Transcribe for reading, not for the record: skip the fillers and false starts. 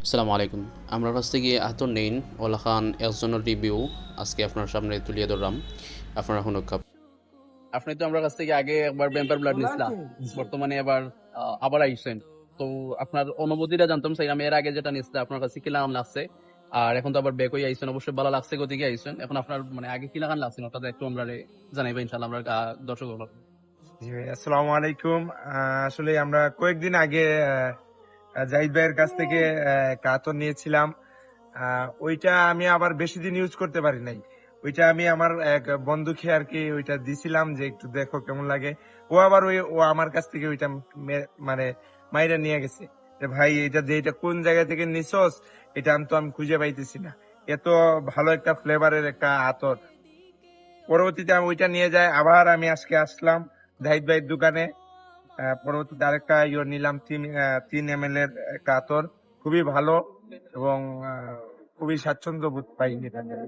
আসসালামু আলাইকুম। আমার কাছ থেকে আতর নেইন ওলা খান একজনের রিভিউ আজকে আপনার সামনে তুলিয়ে ধরলাম। আপনারা হুনকাপ। আপনি তো আমার কাছ থেকে আগে একবার ব্যাম্পার ব্লাড নিছিলাম, বর্তমানে আবার আবার আইছেন। তো আপনার অনুভূতিটা জানতাম চাই, আমি এর আগে যেটা নিছিলাম আপনার কাছে কি লাগান লাগছে, আর এখন তো আবার ব্যাক হয়ে আইছেন, অবশ্যই ভালো লাগছে গতিকে আইছেন। এখন আপনার মানে আগে কি লাগান লাগছে ওটা একটু আমরা জানাইবেন ইনশাআল্লাহ আমরা দর্শক হলো। জি ভাই, আসসালামু আলাইকুম। আসলে আমরা কয়েকদিন আগে জাহিদ ভাইয়ের কাছ থেকে কাতর নিয়েছিলাম। ওইটা আমি আবার বেশি দিন ইউজ করতে পারি নাই। ওইটা আমি আমার এক বন্ধুকে আর কি ওইটা দিছিলাম যে একটু দেখো কেমন লাগে। ও আবার ও আমার কাছ থেকে ওইটা মানে মাইরা নিয়ে গেছে যে ভাই এটা দিয়ে এটা কোন জায়গা থেকে নিছস, এটা আমি খুঁজে পাইতেছি না। এত ভালো একটা ফ্লেভারের একটা আতর। পরবর্তীতে আমি ওইটা নিয়ে যাই, আবার আমি আজকে আসলাম জাহিদ ভাইয়ের দোকানে। পরবর্তীতে আরেকটা নিলাম 3 ml এর একটা আতর, খুবই ভালো এবং খুবই স্বাচ্ছন্দ্য বোধ পাই এটা নিয়ে।